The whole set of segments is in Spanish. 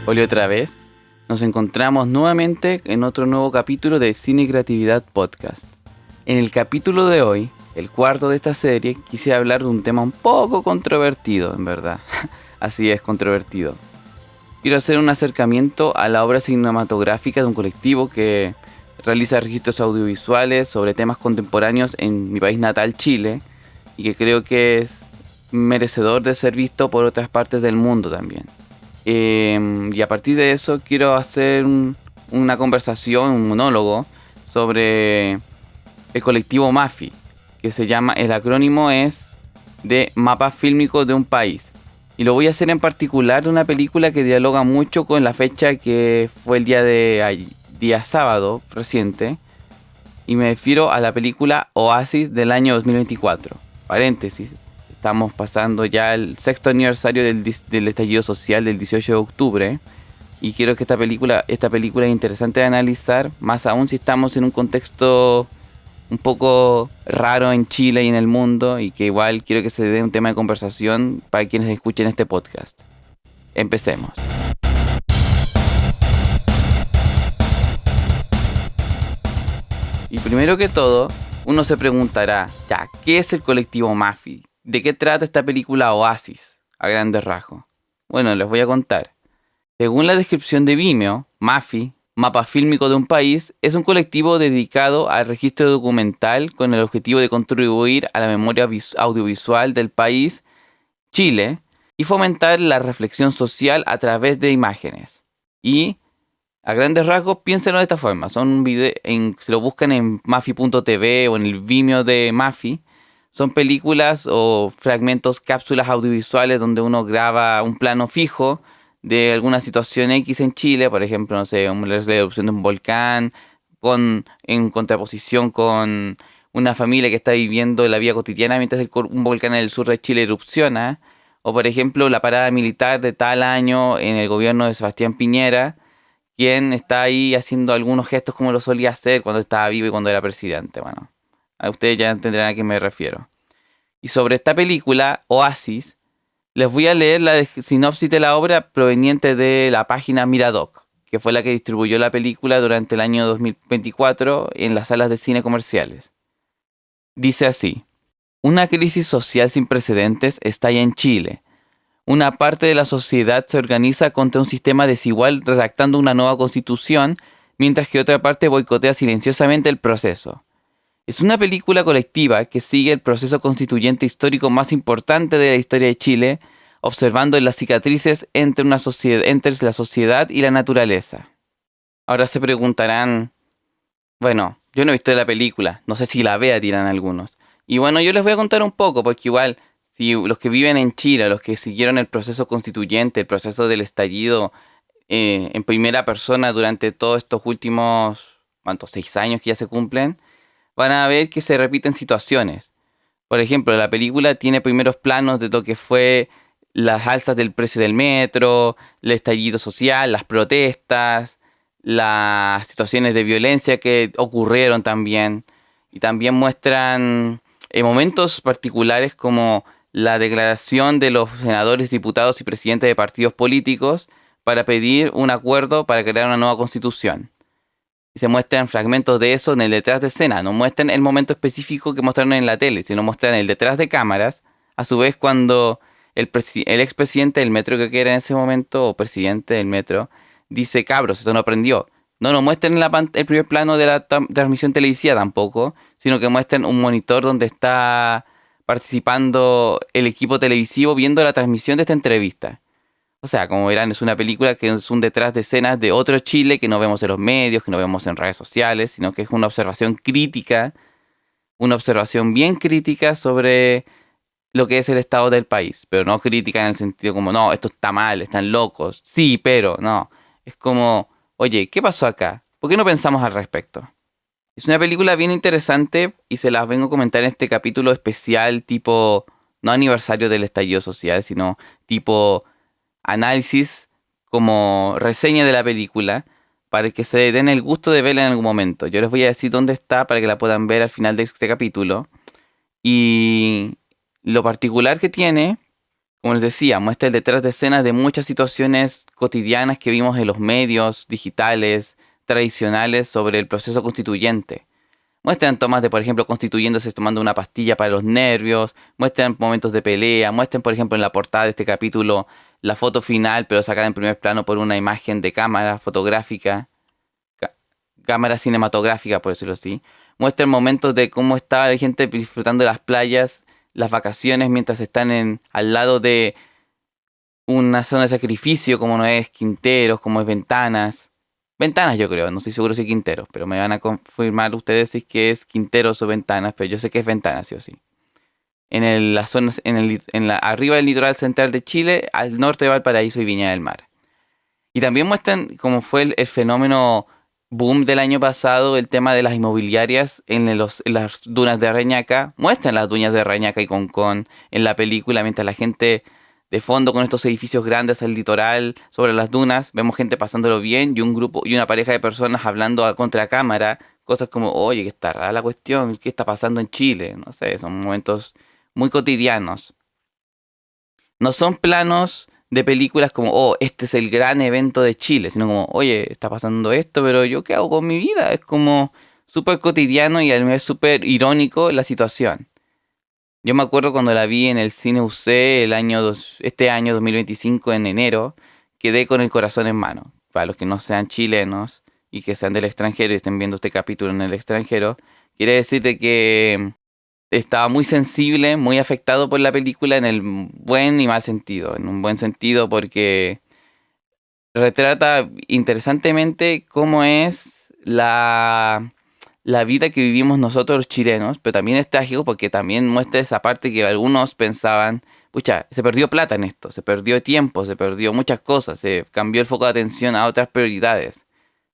Hola otra vez. Nos encontramos nuevamente en otro nuevo capítulo de Cine y Creatividad Podcast. En el capítulo de hoy, el cuarto de esta serie, quise hablar de un tema un poco controvertido, en verdad. Así es, controvertido. Quiero hacer un acercamiento a la obra cinematográfica de un colectivo que realiza registros audiovisuales sobre temas contemporáneos en mi país natal, Chile, y que creo que es merecedor de ser visto por otras partes del mundo también. Y a partir de eso quiero hacer una conversación, un monólogo sobre el colectivo MAFI, que se llama, el acrónimo es de Mapa Fílmico de un País. Y lo voy a hacer en particular de una película que dialoga mucho con la fecha que fue el día sábado reciente. Y me refiero a la película Oasis del año 2024. Paréntesis. Estamos pasando ya el sexto aniversario del estallido social del 18 de octubre. Y quiero que esta película es interesante de analizar, más aún si estamos en un contexto un poco raro en Chile y en el mundo, y que igual quiero que se dé un tema de conversación para quienes escuchen este podcast. Empecemos. Y primero que todo, uno se preguntará, ya, ¿qué es el colectivo MAFI? ¿De qué trata esta película Oasis, a grandes rasgos? Bueno, les voy a contar. Según la descripción de Vimeo, MAFI, Mapa Fílmico de un País, es un colectivo dedicado al registro documental con el objetivo de contribuir a la memoria audiovisual del país, Chile, y fomentar la reflexión social a través de imágenes. Y, a grandes rasgos, piénsenlo de esta forma. Son videos, si lo buscan en mafi.tv o en el Vimeo de MAFI, son películas o fragmentos, cápsulas audiovisuales donde uno graba un plano fijo de alguna situación X en Chile, por ejemplo, no sé, la erupción de un volcán, en contraposición con una familia que está viviendo la vida cotidiana mientras un volcán en el sur de Chile erupciona, o por ejemplo la parada militar de tal año en el gobierno de Sebastián Piñera, quien está ahí haciendo algunos gestos como lo solía hacer cuando estaba vivo y cuando era presidente. Bueno, a ustedes ya entenderán a qué me refiero. Y sobre esta película, Oasis, les voy a leer la sinopsis de la obra proveniente de la página Miradoc, que fue la que distribuyó la película durante el año 2024 en las salas de cine comerciales. Dice así: una crisis social sin precedentes estalla en Chile. Una parte de la sociedad se organiza contra un sistema desigual redactando una nueva constitución, mientras que otra parte boicotea silenciosamente el proceso. Es una película colectiva que sigue el proceso constituyente histórico más importante de la historia de Chile, observando las cicatrices entre la sociedad y la naturaleza. Ahora se preguntarán, bueno, yo no he visto la película, no sé si la vea, dirán algunos. Y bueno, yo les voy a contar un poco, porque igual, si los que viven en Chile, los que siguieron el proceso constituyente, el proceso del estallido en primera persona durante todos estos últimos, ¿cuántos? 6 años que ya se cumplen, van a ver que se repiten situaciones. Por ejemplo, la película tiene primeros planos de lo que fue las alzas del precio del metro, el estallido social, las protestas, las situaciones de violencia que ocurrieron también. Y también muestran momentos particulares como la declaración de los senadores, diputados y presidentes de partidos políticos para pedir un acuerdo para crear una nueva constitución. Y se muestran fragmentos de eso en el detrás de escena. No muestran el momento específico que mostraron en la tele, sino muestran el detrás de cámaras. A su vez, cuando el expresidente del metro, que era en ese momento, o presidente del metro, dice, cabros, esto no aprendió. No muestran el primer plano de la transmisión televisiva tampoco, sino que muestran un monitor donde está participando el equipo televisivo viendo la transmisión de esta entrevista. O sea, como verán, es una película que es un detrás de escenas de otro Chile que no vemos en los medios, que no vemos en redes sociales, sino que es una observación crítica, una observación bien crítica sobre lo que es el estado del país. Pero no crítica en el sentido como, no, esto está mal, están locos. Sí, pero no. Es como, oye, ¿qué pasó acá? ¿Por qué no pensamos al respecto? Es una película bien interesante y se las vengo a comentar en este capítulo especial tipo, no aniversario del estallido social, sino tipo análisis como reseña de la película para que se den el gusto de verla en algún momento. Yo les voy a decir dónde está para que la puedan ver al final de este capítulo. Y lo particular que tiene, Como les decía, muestra el detrás de escenas de muchas situaciones cotidianas que vimos en los medios digitales tradicionales sobre el proceso constituyente. Muestran tomas de, por ejemplo, constituyéndose tomando una pastilla para los nervios, muestran momentos de pelea, muestran, por ejemplo, en la portada de este capítulo la foto final, pero sacada en primer plano por una imagen de cámara fotográfica, cá- cámara cinematográfica, por decirlo así. Muestran momentos de cómo estaba la gente disfrutando de las playas, las vacaciones, mientras están al lado de una zona de sacrificio, como no es Quinteros, como es Ventanas. Ventanas yo creo, no estoy seguro si Quinteros, pero me van a confirmar ustedes si es que es Quinteros o Ventanas, pero yo sé que es Ventanas, sí o sí. Las zonas, arriba del litoral central de Chile, al norte de Valparaíso y Viña del Mar. Y también muestran cómo fue el fenómeno boom del año pasado, el tema de las inmobiliarias en las dunas de Reñaca. Muestran las dunas de Reñaca y Concón en la película, mientras la gente de fondo con estos edificios grandes al litoral, sobre las dunas, vemos gente pasándolo bien y un grupo y una pareja de personas hablando a contracámara, cosas como, oye, que está rara la cuestión, ¿qué está pasando en Chile? No sé, son momentos muy cotidianos. No son planos de películas como, oh, este es el gran evento de Chile, sino como, oye, está pasando esto, pero ¿yo qué hago con mi vida? Es como súper cotidiano y a la vez súper irónico la situación. Yo me acuerdo cuando la vi en el cine UC este año 2025 en enero, quedé con el corazón en mano. Para los que no sean chilenos y que sean del extranjero y estén viendo este capítulo en el extranjero, quiere decir de que estaba muy sensible, muy afectado por la película en el buen y mal sentido. En un buen sentido porque retrata interesantemente cómo es la vida que vivimos nosotros los chilenos, pero también es trágico porque también muestra esa parte que algunos pensaban, pucha, se perdió plata en esto, se perdió tiempo, se perdió muchas cosas, se cambió el foco de atención a otras prioridades.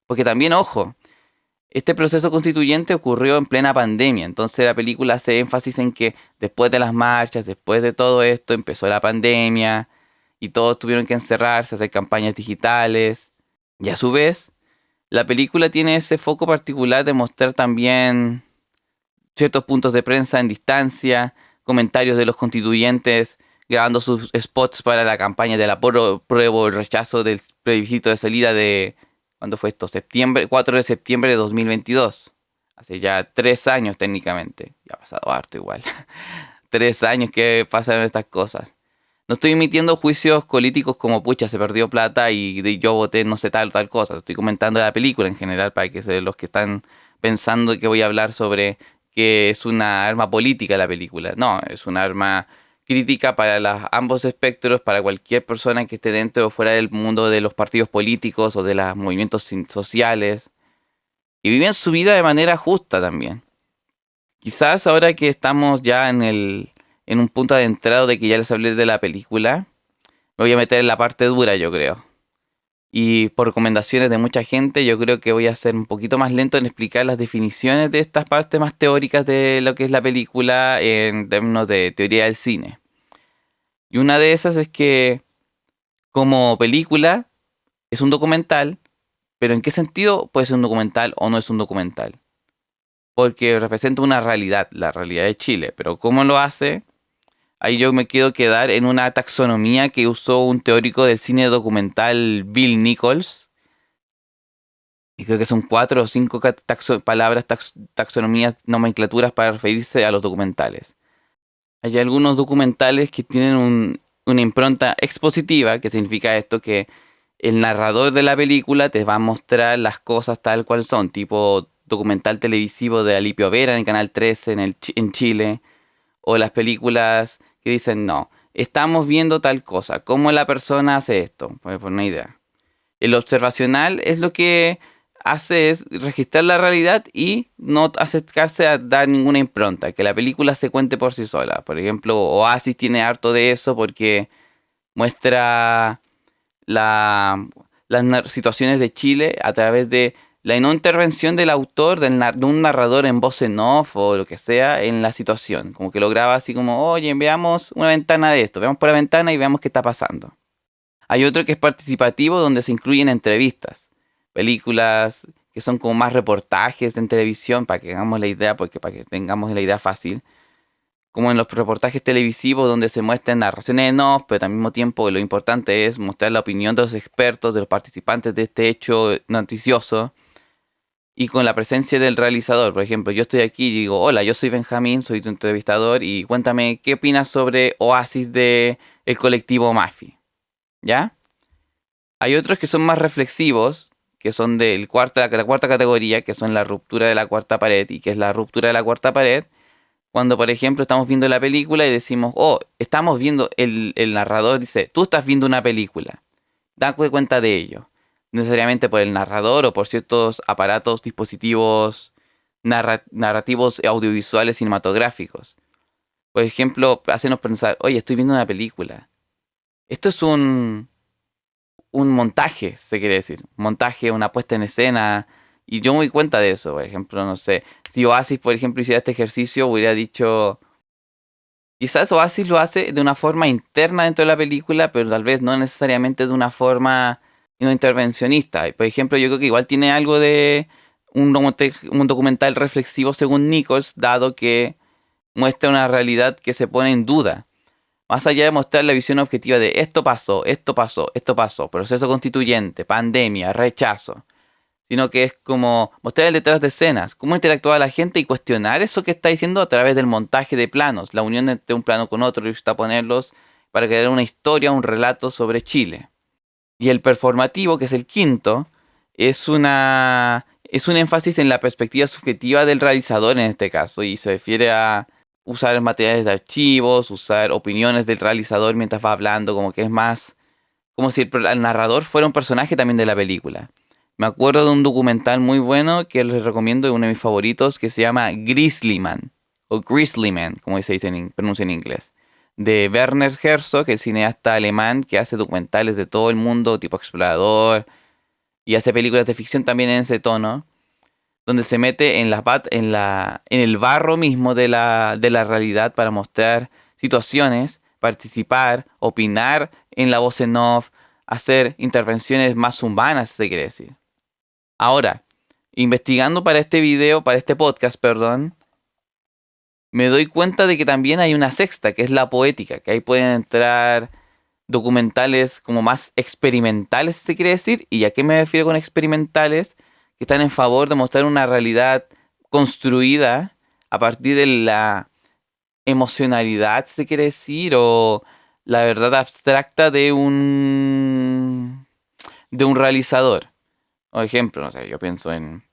Porque también, ojo, este proceso constituyente ocurrió en plena pandemia, entonces la película hace énfasis en que después de las marchas, después de todo esto, empezó la pandemia y todos tuvieron que encerrarse, hacer campañas digitales. Y a su vez, la película tiene ese foco particular de mostrar también ciertos puntos de prensa en distancia, comentarios de los constituyentes grabando sus spots para la campaña del apruebo o el rechazo del plebiscito de salida de, ¿cuándo fue esto? 4 de septiembre de 2022. Hace ya 3 años técnicamente. Ya ha pasado harto igual. 3 años que pasaron estas cosas. No estoy emitiendo juicios políticos como, pucha, se perdió plata y yo voté no sé tal o tal cosa. Estoy comentando la película en general para que los que están pensando que voy a hablar sobre que es una arma política la película. No, es una arma crítica para ambos espectros, para cualquier persona que esté dentro o fuera del mundo de los partidos políticos o de los movimientos sociales. Y viven su vida de manera justa también. Quizás ahora que estamos ya en un punto adentrado de que ya les hablé de la película, me voy a meter en la parte dura, yo creo. Y por recomendaciones de mucha gente, yo creo que voy a ser un poquito más lento en explicar las definiciones de estas partes más teóricas de lo que es la película en términos de teoría del cine. Y una de esas es que como película es un documental, pero ¿en qué sentido puede ser un documental o no es un documental? Porque representa una realidad, la realidad de Chile, pero ¿cómo lo hace? Ahí yo me quiero quedar en una taxonomía que usó un teórico del cine documental, Bill Nichols. Y creo que son 4 o 5 palabras, taxonomías, nomenclaturas para referirse a los documentales. Hay algunos documentales que tienen una impronta expositiva, que significa esto, que el narrador de la película te va a mostrar las cosas tal cual son, tipo documental televisivo de Alipio Vera en el Canal 13 en Chile, o las películas que dicen, no, estamos viendo tal cosa, ¿cómo la persona hace esto? Pues por una idea. El observacional es lo que hace es registrar la realidad y no acercarse a dar ninguna impronta, que la película se cuente por sí sola. Por ejemplo, Oasis tiene harto de eso porque muestra las situaciones de Chile a través de la no intervención del autor, de un narrador en voz en off o lo que sea en la situación. Como que lo graba así como, oye, veamos una ventana de esto, veamos por la ventana y veamos qué está pasando. Hay otro que es participativo donde se incluyen entrevistas, películas que son como más reportajes en televisión para que hagamos la idea, porque para que tengamos la idea fácil. como en los reportajes televisivos donde se muestran narraciones en off, pero al mismo tiempo lo importante es mostrar la opinión de los expertos, de los participantes de este hecho noticioso, y con la presencia del realizador. Por ejemplo, yo estoy aquí y digo, hola, yo soy Benjamín, soy tu entrevistador, y cuéntame qué opinas sobre Oasis de el colectivo Mafi, ¿ya? Hay otros que son más reflexivos, que son de la cuarta categoría, que son la ruptura de la cuarta pared, y que es la ruptura de la cuarta pared, cuando, por ejemplo, estamos viendo la película y decimos, oh, estamos viendo, el narrador dice, tú estás viendo una película. Date cuenta de ello. No necesariamente por el narrador o por ciertos aparatos, dispositivos narrativos audiovisuales cinematográficos. Por ejemplo, hacernos pensar, oye, estoy viendo una película. Esto es un montaje, se quiere decir. Un montaje, una puesta en escena. Y yo me doy cuenta de eso. Por ejemplo, no sé, si Oasis, por ejemplo, hiciera este ejercicio, hubiera dicho... Quizás Oasis lo hace de una forma interna dentro de la película, pero tal vez no necesariamente de una forma no intervencionista. Por ejemplo, yo creo que igual tiene algo de un documental reflexivo según Nichols, dado que muestra una realidad que se pone en duda. Más allá de mostrar la visión objetiva de esto pasó, esto pasó, esto pasó, proceso constituyente, pandemia, rechazo, sino que es como mostrar el detrás de escenas, cómo interactúa la gente y cuestionar eso que está diciendo a través del montaje de planos, la unión entre un plano con otro y ponerlos para crear una historia, un relato sobre Chile. Y el performativo, que es el quinto, es es un énfasis en la perspectiva subjetiva del realizador en este caso, y se refiere a usar materiales de archivos, usar opiniones del realizador mientras va hablando, como que es más como si el narrador fuera un personaje también de la película. Me acuerdo de un documental muy bueno que les recomiendo, de uno de mis favoritos, que se llama Grizzly Man, o Grizzly Man, como se dice pronuncia en inglés, de Werner Herzog, el cineasta alemán que hace documentales de todo el mundo, tipo explorador, y hace películas de ficción también en ese tono, donde se mete en el barro mismo de de la realidad para mostrar situaciones, participar, opinar en la voz en off, hacer intervenciones más humanas, se quiere decir. Ahora, investigando para este video, para este podcast, perdón, me doy cuenta de que también hay una sexta, que es la poética, que ahí pueden entrar documentales como más experimentales, se quiere decir. ¿Y a qué me refiero con experimentales? Que están en favor de mostrar una realidad construida a partir de la emocionalidad, se quiere decir, o la verdad abstracta de un realizador. Por ejemplo, no sé, yo pienso en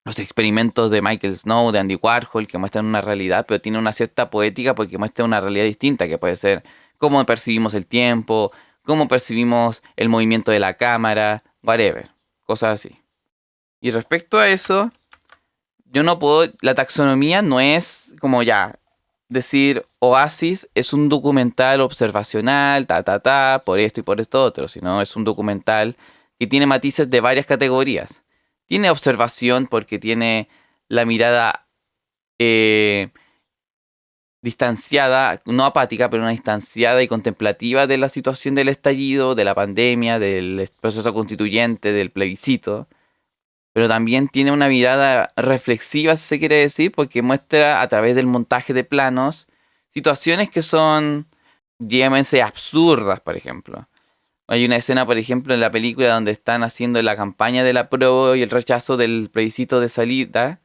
los experimentos de Michael Snow, de Andy Warhol, que muestran una realidad, pero tiene una cierta poética porque muestra una realidad distinta, que puede ser cómo percibimos el tiempo, cómo percibimos el movimiento de la cámara, whatever, cosas así. Y respecto a eso, yo no puedo, la taxonomía no es como ya decir Oasis es un documental observacional, por esto y por esto otro, sino es un documental que tiene matices de varias categorías. Tiene observación porque tiene la mirada distanciada, no apática, pero una distanciada y contemplativa de la situación del estallido, de la pandemia, del proceso constituyente, del plebiscito. Pero también tiene una mirada reflexiva, si se quiere decir, porque muestra a través del montaje de planos situaciones que son, llámense, absurdas, por ejemplo. Hay una escena, por ejemplo, en la película donde están haciendo la campaña del apruebo y el rechazo del plebiscito de salida,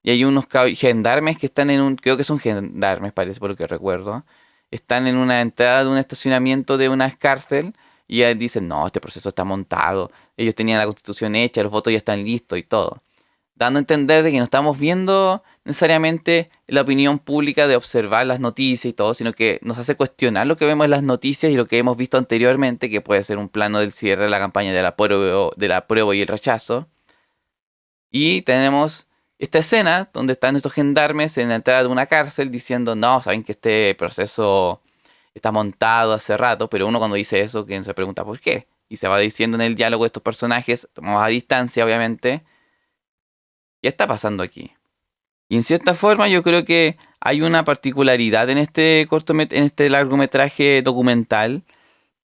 y hay unos gendarmes que están en creo que son gendarmes, parece, por lo que recuerdo, están en una entrada de un estacionamiento de una cárcel y ya dicen, no, este proceso está montado, ellos tenían la constitución hecha, los votos ya están listos y todo. Dando a entender de que no estamos viendo necesariamente la opinión pública de observar las noticias y todo, sino que nos hace cuestionar lo que vemos en las noticias y lo que hemos visto anteriormente, que puede ser un plano del cierre de la campaña del apruebo y el rechazo. Y tenemos esta escena donde están estos gendarmes en la entrada de una cárcel diciendo, no, saben que este proceso está montado hace rato, pero uno cuando dice eso, quien se pregunta por qué. Y se va diciendo en el diálogo de estos personajes, tomados a distancia, obviamente, ¿qué está pasando aquí? Y en cierta forma yo creo que hay una particularidad en en este largometraje documental,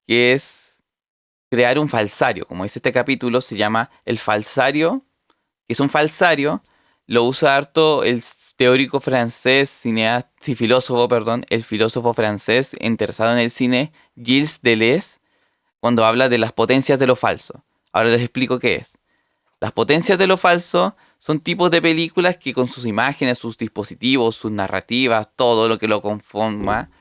que es crear un falsario. Como dice este capítulo, se llama El falsario, que es un falsario, lo usa harto el teórico francés, cineasta, sí, filósofo, perdón, el filósofo francés interesado en el cine, Gilles Deleuze, cuando habla de las potencias de lo falso. Ahora les explico qué es. Las potencias de lo falso son tipos de películas que con sus imágenes, sus dispositivos, sus narrativas, todo lo que lo conforma,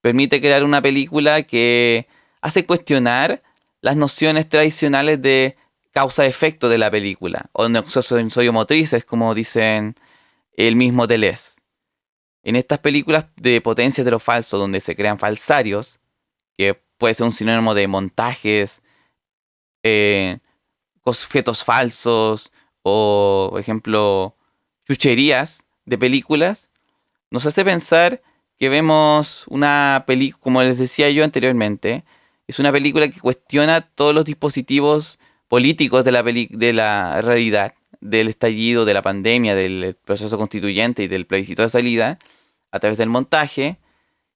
permite crear una película que hace cuestionar las nociones tradicionales de causa-efecto de la película, o nexos sensorio-motrices, como dicen el mismo Deleuze. En estas películas de potencias de lo falso, donde se crean falsarios, que puede ser un sinónimo de montajes, eh, objetos falsos, o, por ejemplo, chucherías de películas, nos hace pensar que vemos una película, como les decía yo anteriormente, es una película que cuestiona todos los dispositivos políticos de de la realidad, del estallido, de la pandemia, del proceso constituyente y del plebiscito de salida, a través del montaje,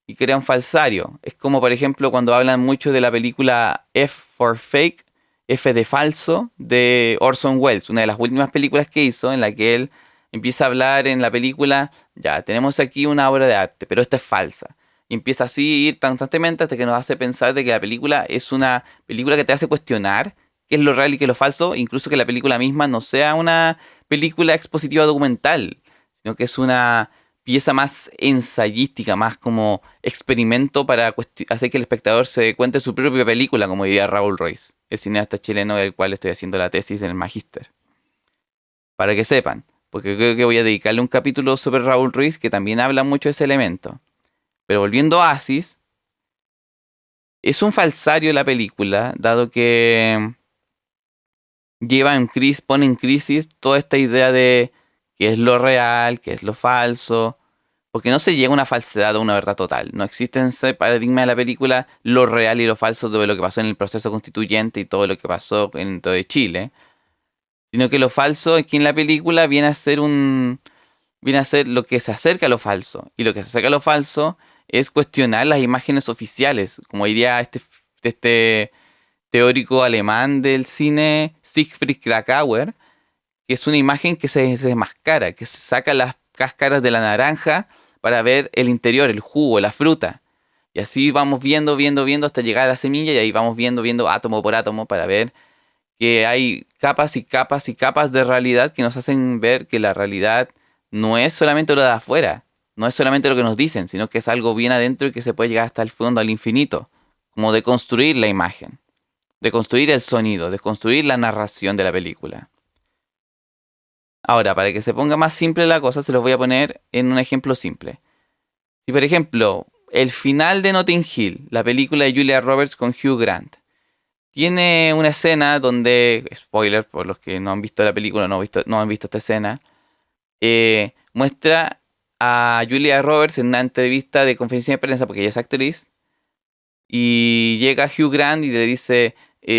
y crea un falsario. Es como, por ejemplo, cuando hablan mucho de la película F for Fake, F de falso, de Orson Welles, una de las últimas películas que hizo, en la que él empieza a hablar en la película, ya, tenemos aquí una obra de arte, pero esta es falsa. Y empieza así a ir constantemente hasta que nos hace pensar de que la película es una película que te hace cuestionar qué es lo real y qué es lo falso, incluso que la película misma no sea una película expositiva documental, sino que es una pieza más ensayística, más como experimento para hacer que el espectador se cuente su propia película, como diría Raúl Royce, el cineasta chileno del cual estoy haciendo la tesis en el magíster. Para que sepan, porque creo que voy a dedicarle un capítulo sobre Raúl Ruiz que también habla mucho de ese elemento. Pero volviendo a Asis, es un falsario la película, dado que pone en crisis toda esta idea de qué es lo real, qué es lo falso, porque no se llega a una falsedad o una verdad total. No existe en ese paradigma de la película lo real y lo falso de lo que pasó en el proceso constituyente y todo lo que pasó en todo Chile, sino que lo falso aquí en la película viene a ser lo que se acerca a lo falso. Y lo que se acerca a lo falso es cuestionar las imágenes oficiales, como diría este teórico alemán del cine, Siegfried Kracauer, que es una imagen que se desmascara, que se saca las cáscaras de la naranja para ver el interior, el jugo, la fruta. Y así vamos viendo hasta llegar a la semilla y ahí vamos viendo átomo por átomo para ver que hay capas y capas y capas de realidad que nos hacen ver que la realidad no es solamente lo de afuera, no es solamente lo que nos dicen, sino que es algo bien adentro y que se puede llegar hasta el fondo, al infinito, como de construir la imagen, de construir el sonido, de construir la narración de la película. Ahora, para que se ponga más simple la cosa, se los voy a poner en un ejemplo simple. Si, por ejemplo, el final de Notting Hill, la película de Julia Roberts con Hugh Grant, tiene una escena donde, spoiler por los que no han visto la película, no han visto esta escena, muestra a Julia Roberts en una entrevista de conferencia de prensa, porque ella es actriz, y llega Hugh Grant y le dice,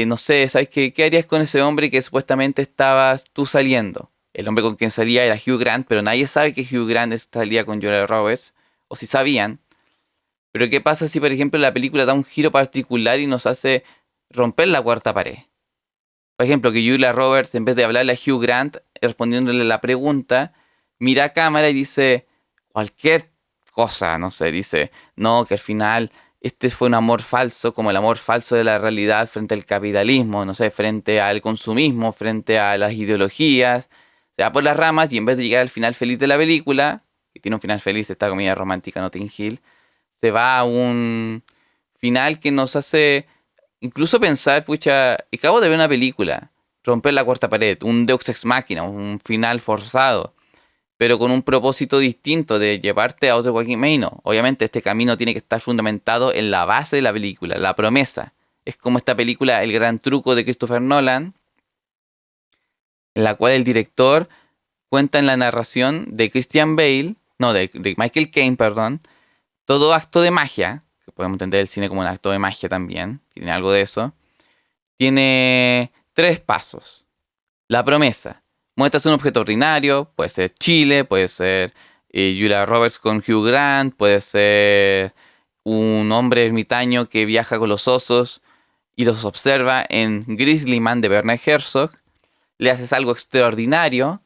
no sé, ¿sabes qué harías con ese hombre que supuestamente estabas tú saliendo? El hombre con quien salía era Hugh Grant, pero nadie sabe que Hugh Grant salía con Julia Roberts, o si sabían. Pero ¿qué pasa si, por ejemplo, la película da un giro particular y nos hace romper la cuarta pared? Por ejemplo, que Julia Roberts, en vez de hablarle a Hugh Grant, respondiéndole la pregunta, mira a cámara y dice cualquier cosa, no sé, dice, no, que al final este fue un amor falso, como el amor falso de la realidad frente al capitalismo, no sé, frente al consumismo, frente a las ideologías, se va por las ramas y en vez de llegar al final feliz de la película, que tiene un final feliz esta comedia romántica Notting Hill, se va a un final que nos hace incluso pensar, pucha, acabo de ver una película, romper la cuarta pared, un Deus Ex Machina, un final forzado, pero con un propósito distinto de llevarte a otro camino. Obviamente este camino tiene que estar fundamentado en la base de la película, la promesa. Es como esta película El Gran Truco de Christopher Nolan, en la cual el director cuenta en la narración de Christian Bale, no, de Michael Caine, perdón, todo acto de magia, que podemos entender el cine como un acto de magia también, tiene algo de eso, tiene tres pasos. La promesa. Muestras un objeto ordinario, puede ser Chile, puede ser Julia Roberts con Hugh Grant, puede ser un hombre ermitaño que viaja con los osos y los observa en Grizzly Man de Werner Herzog. le haces algo extraordinario.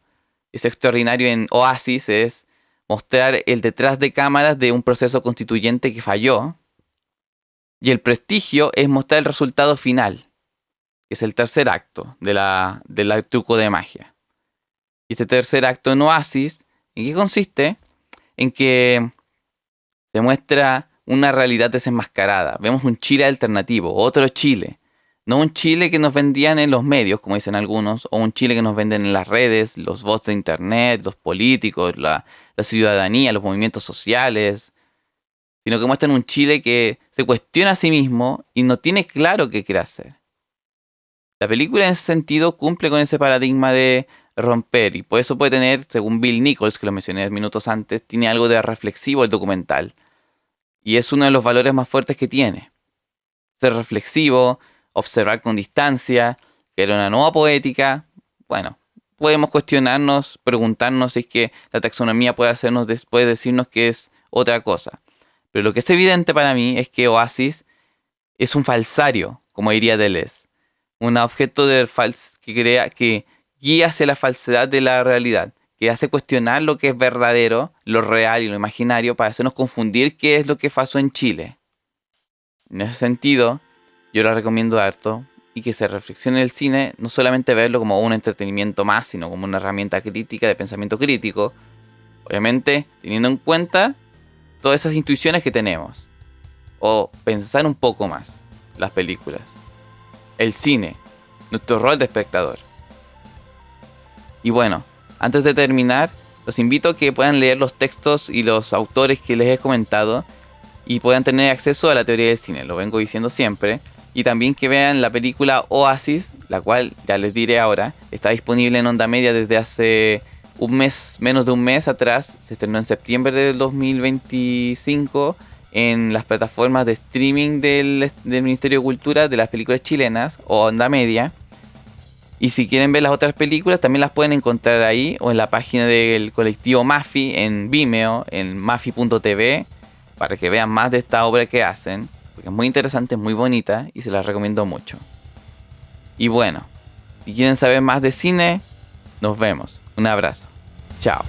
Ese extraordinario en Oasis es mostrar el detrás de cámaras de un proceso constituyente que falló. Y el prestigio es mostrar el resultado final, que es el tercer acto del truco de magia. Y este tercer acto en Oasis, ¿en qué consiste? En que se muestra una realidad desenmascarada. Vemos un Chile alternativo, otro Chile. No un Chile que nos vendían en los medios, como dicen algunos, o un Chile que nos venden en las redes, los bots de internet, los políticos, la ciudadanía, los movimientos sociales, sino que muestran un Chile que se cuestiona a sí mismo y no tiene claro qué quiere hacer. La película en ese sentido cumple con ese paradigma de romper, y por eso puede tener, según Bill Nichols, que lo mencioné minutos antes, tiene algo de reflexivo el documental. Y es uno de los valores más fuertes que tiene. Ser reflexivo, observar con distancia, crear una nueva poética. Bueno, podemos cuestionarnos, preguntarnos si es que la taxonomía puede decirnos que es otra cosa. Pero lo que es evidente para mí es que Oasis es un falsario, como diría Deleuze. Un objeto que guía hacia la falsedad de la realidad, que hace cuestionar lo que es verdadero, lo real y lo imaginario para hacernos confundir qué es lo que pasó en Chile. En ese sentido, yo lo recomiendo harto y que se reflexione el cine, no solamente verlo como un entretenimiento más, sino como una herramienta crítica de pensamiento crítico, obviamente teniendo en cuenta todas esas intuiciones que tenemos, o pensar un poco más las películas, el cine, nuestro rol de espectador. Y bueno, antes de terminar, los invito a que puedan leer los textos y los autores que les he comentado y puedan tener acceso a la teoría del cine, lo vengo diciendo siempre. Y también que vean la película Oasis, la cual ya les diré ahora, está disponible en Onda Media desde hace un mes, menos de un mes atrás. Se estrenó en septiembre del 2025 en las plataformas de streaming del Ministerio de Cultura de las películas chilenas o Onda Media. Y si quieren ver las otras películas, también las pueden encontrar ahí o en la página del colectivo Mafi en Vimeo, en mafi.tv, para que vean más de esta obra que hacen. Porque es muy interesante, es muy bonita y se la recomiendo mucho. Y bueno, si quieren saber más de cine, nos vemos. Un abrazo. Chao.